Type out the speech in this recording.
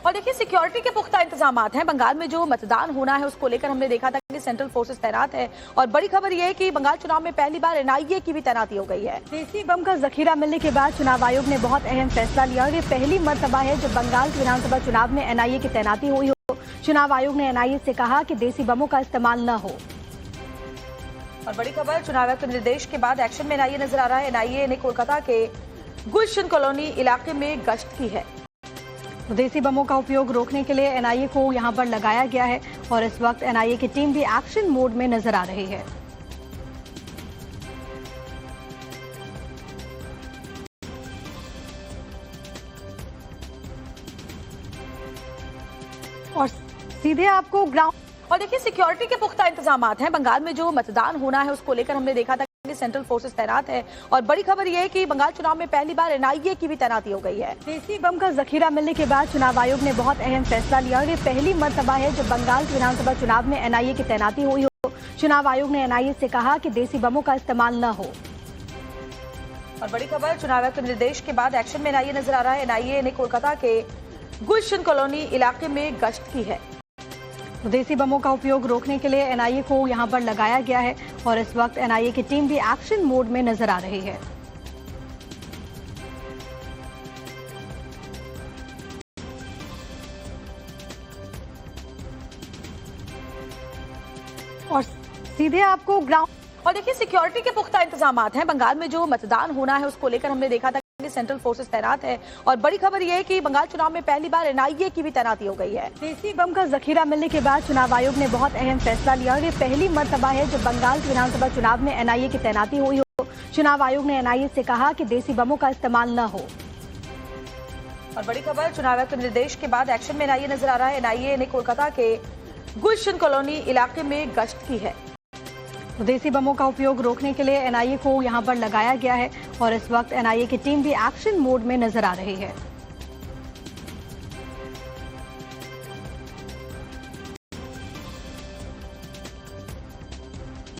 और देखिए सिक्योरिटी के पुख्ता इंतजाम हैं। बंगाल में जो मतदान होना है उसको लेकर हमने देखा था कि सेंट्रल फोर्सेस तैनात है और बड़ी खबर यह है कि बंगाल चुनाव में पहली बार एनआईए की भी तैनाती हो गई है। देसी बम का जखीरा मिलने के बाद चुनाव आयोग ने बहुत अहम फैसला लिया और ये पहली मर्तबा है जब बंगाल के विधानसभा चुनाव में एनआईए की तैनाती हुई हो। चुनाव आयोग ने एनआईए से कहा कि देसी बमों का इस्तेमाल न हो। और बड़ी खबर, चुनाव आयोग के निर्देश के बाद एक्शन में एनआईए नजर आ रहा है। एनआईए ने कोलकाता के गुलशन कॉलोनी इलाके में गश्त की है। देसी बमों का उपयोग रोकने के लिए एनआईए को यहां पर लगाया गया है और इस वक्त एनआईए की टीम भी एक्शन मोड में नजर आ रही है। और सीधे आपको ग्राउंड और देखिए सिक्योरिटी के पुख्ता इंतजाम हैं। बंगाल में जो मतदान होना है उसको लेकर हमने देखा था कि सेंट्रल फोर्सेस तैनात है और बड़ी खबर यह है कि बंगाल चुनाव में पहली बार एनआईए की भी तैनाती हो गई है। देसी बम का जखीरा मिलने के बाद चुनाव आयोग ने बहुत अहम फैसला लिया और ये पहली मर्तबा है जब बंगाल के विधानसभा चुनाव में एनआईए की तैनाती हुई हो। चुनाव आयोग ने एनआईए से कहा कि देसी बमों का इस्तेमाल न हो। और बड़ी खबर, चुनाव आयोग के निर्देश के बाद एक्शन में एनआईए नजर आ रहा है। एनआईए ने कोलकाता के गुलशन कॉलोनी इलाके में गश्त की है। देसी बमों का उपयोग रोकने के लिए एनआईए को यहां पर लगाया गया है और इस वक्त एनआईए की टीम भी एक्शन मोड में नजर आ रही है। और सीधे आपको ग्राउंड और देखिए सिक्योरिटी के पुख्ता इंतजाम हैं। बंगाल में जो मतदान होना है उसको लेकर हमने देखा था कि सेंट्रल फोर्सेस तैनात है और बड़ी खबर यह है कि बंगाल चुनाव में पहली बार एनआईए की भी तैनाती हो गई है। देसी बम का जखीरा मिलने के बाद चुनाव आयोग ने बहुत अहम फैसला लिया और ये पहली मर्तबा है जब बंगाल के विधानसभा चुनाव में एनआईए की तैनाती हुई हो। चुनाव आयोग ने एनआईए से कहा कि देसी बमों का इस्तेमाल न हो। और बड़ी खबर, चुनाव आयोग के निर्देश के बाद एक्शन में एनआईए नजर आ रहा है। एनआईए ने कोलकाता के गुलशन कॉलोनी इलाके में गश्त की है। देसी बमों का उपयोग रोकने के लिए एनआईए को यहां पर लगाया गया है और इस वक्त एनआईए की टीम भी एक्शन मोड में नजर आ रही है।